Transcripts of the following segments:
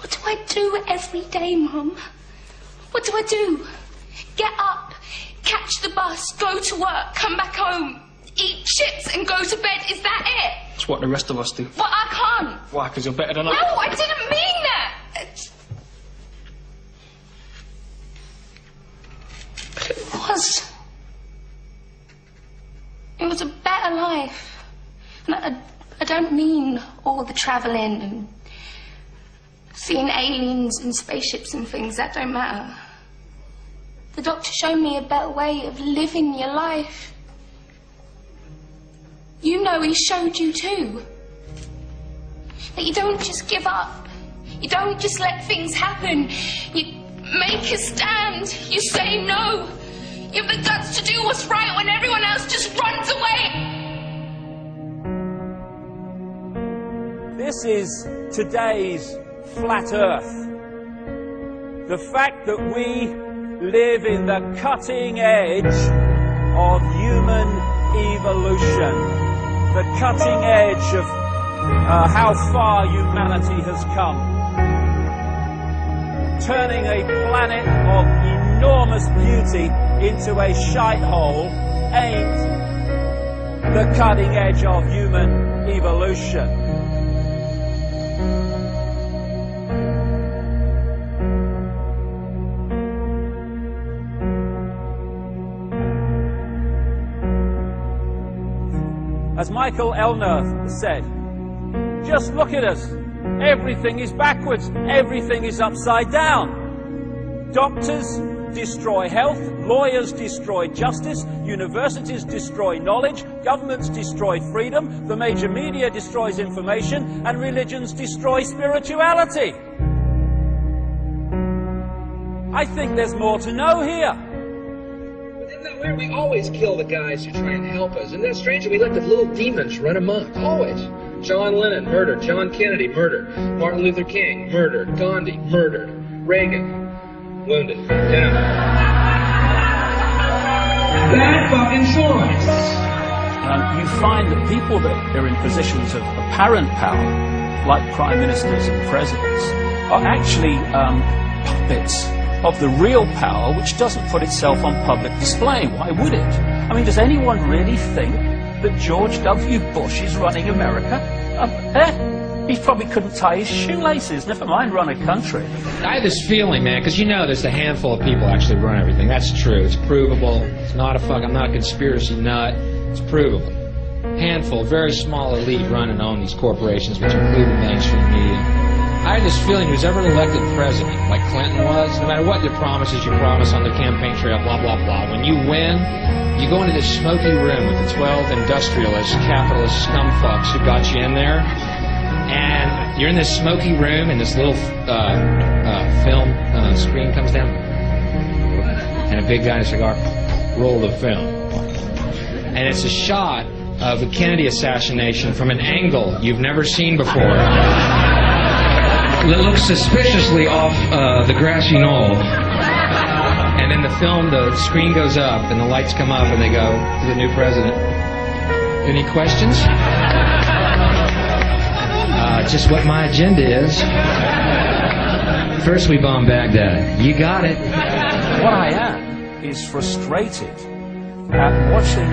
What do I do every day, Mum? What do I do? Get up, catch the bus, go to work, come back home, eat chips and go to bed. Is that it? It's what the rest of us do. But I can't. Why? Because you're better than us? No, I didn't mean that. It was a better life. And I don't mean all the travelling and seeing aliens and spaceships and things. That don't matter. The doctor showed me a better way of living your life. You know he showed you too. That you don't just give up. You don't just let things happen. You make a stand. You say no. You have the guts to do what's right when everyone else just runs away. This is today's flat Earth. The fact that we live in the cutting edge of human evolution. The cutting edge of how far humanity has come. Turning a planet of enormous beauty into a shithole ain't the cutting edge of human evolution. As Michael Elner said, just look at us. Everything is backwards. Everything is upside down. Doctors destroy health, lawyers destroy justice, universities destroy knowledge, governments destroy freedom, the major media destroys information, and religions destroy spirituality. I think there's more to know here. We always kill the guys who try and help us. Isn't that strange that we let the little demons run amok? Always. John Lennon, murdered. John Kennedy, murdered. Martin Luther King, murdered. Gandhi, murdered. Reagan, wounded. Yeah. Bad fucking choice. You find that people that are in positions of apparent power, like prime ministers and presidents, are actually puppets of the real power, which doesn't put itself on public display. Why would it? I mean, does anyone really think that George W. Bush is running America? He probably couldn't tie his shoelaces, never mind run a country. I have this feeling, man, because you know there's a handful of people actually run everything. That's true. It's provable. It's not I'm not a conspiracy nut. It's provable. Handful, very small elite run and own these corporations, which include the mainstream media. I had this feeling who's ever elected president, like Clinton was, no matter what the promises you promise on the campaign trail, blah, blah, blah, when you win, you go into this smoky room with the 12 industrialists, capitalist scumfucks who got you in there, and you're in this smoky room, and this little film screen comes down, and a big guy in a cigar, roll the film. And it's a shot of the Kennedy assassination from an angle you've never seen before. It looks suspiciously off the grassy knoll. And in the film, the screen goes up and the lights come up and they go to the new president. Any questions? Just what my agenda is. First we bomb Baghdad. You got it. What I am is frustrated at watching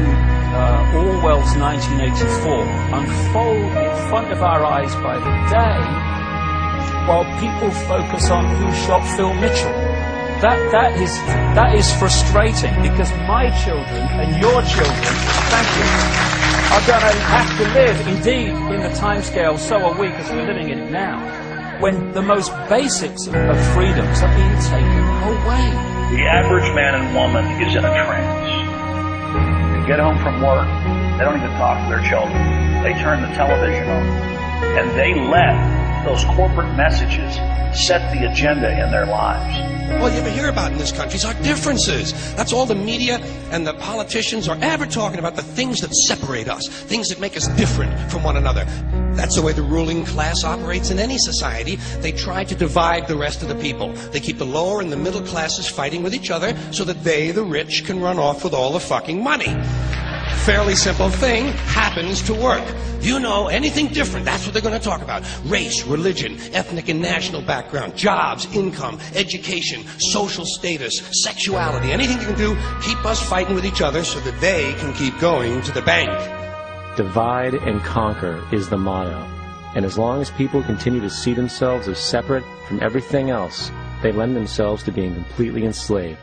Orwell's 1984 unfold in front of our eyes by the day, while people focus on who shot Phil Mitchell. That is frustrating, because my children and your children, thank you, are going to have to live, indeed, in the timescale, so are we, because we're living in it now, when the most basics of freedoms are being taken away. The average man and woman is in a trance. They get home from work, they don't even talk to their children. They turn the television on, and they let those corporate messages set the agenda in their lives. All you ever hear about in this country is our differences. That's all the media and the politicians are ever talking about, the things that separate us, things that make us different from one another. That's the way the ruling class operates in any society. They try to divide the rest of the people. They keep the lower and the middle classes fighting with each other so that they, the rich, can run off with all the fucking money. fairly simple thing happens to work. You know, anything different, that's what they're going to talk about. Race, religion, ethnic and national background, jobs, income, education, social status, sexuality, anything you can do, keep us fighting with each other so that they can keep going to the bank. Divide and conquer is the motto. And as long as people continue to see themselves as separate from everything else, they lend themselves to being completely enslaved.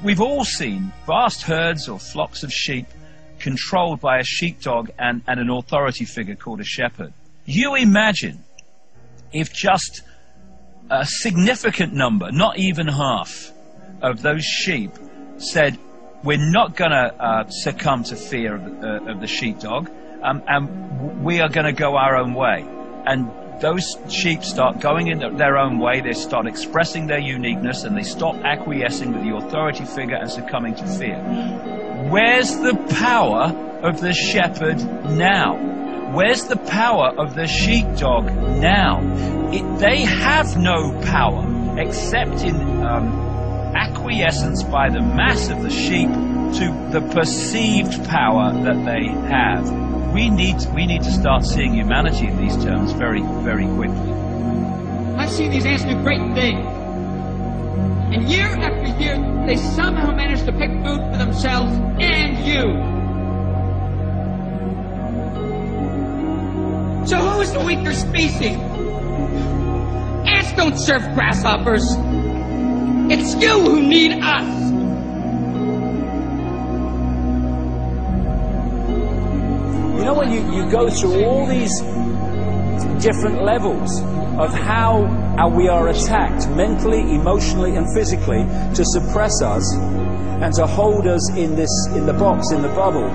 We've all seen vast herds or flocks of sheep controlled by a sheepdog and an authority figure called a shepherd. You imagine if just a significant number, not even half, of those sheep said, we're not going to succumb to fear of the sheepdog, and we are going to go our own way. And those sheep start going in their own way, they start expressing their uniqueness, and they stop acquiescing with the authority figure and succumbing to fear. Where's the power of the shepherd now? Where's the power of the sheepdog now? They have no power except in acquiescence by the mass of the sheep to the perceived power that they have. We need to start seeing humanity in these terms very, very quickly. I've seen these ants do great things. And year after year, they somehow manage to pick food for themselves and you. So who is the weaker species? Ants don't serve grasshoppers. It's you who need us. You know, when you go through all these different levels of how we are attacked mentally, emotionally and physically to suppress us and to hold us in the box, in the bubble,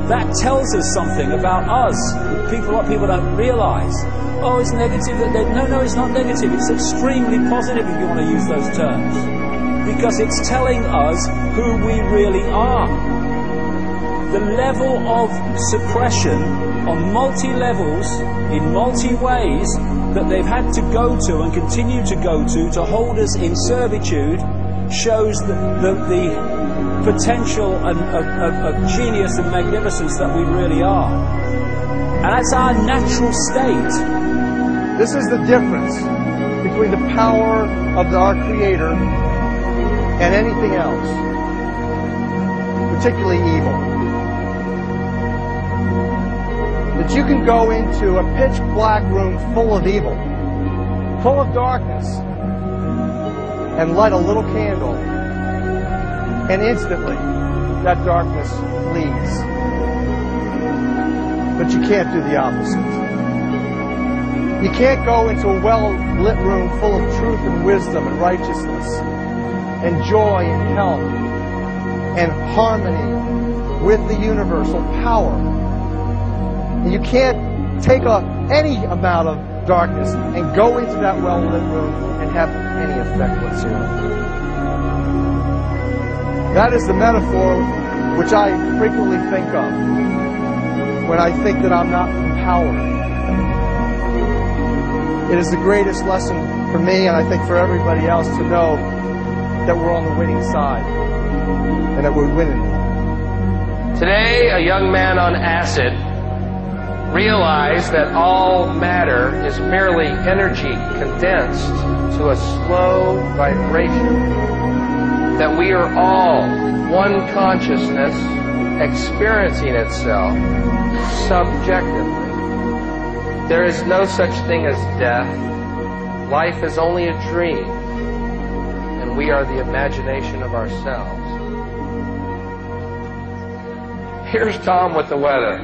that tells us something about us. What people don't realize. Oh, it's negative. No, it's not negative. It's extremely positive if you want to use those terms. Because it's telling us who we really are. The level of suppression on multi-levels, in multi-ways, that they've had to go to and continue to go to hold us in servitude shows the potential of genius and magnificence that we really are. And that's our natural state. This is the difference between the power of our Creator and anything else, particularly evil. That you can go into a pitch black room full of evil, full of darkness, and light a little candle, and instantly that darkness flees. But you can't do the opposite. You can't go into a well-lit room full of truth and wisdom and righteousness and joy and health and harmony with the universal power. You can't take any amount of darkness and go into that well-lit room and have any effect whatsoever. That is the metaphor which I frequently think of when I think that I'm not empowered. It is the greatest lesson for me, and I think for everybody else, to know that we're on the winning side and that we're winning. Today, a young man on acid realized that all matter is merely energy condensed to a slow vibration, that we are all one consciousness experiencing itself subjectively. There is no such thing as death. Life is only a dream, and we are the imagination of ourselves. Here's Tom with the weather.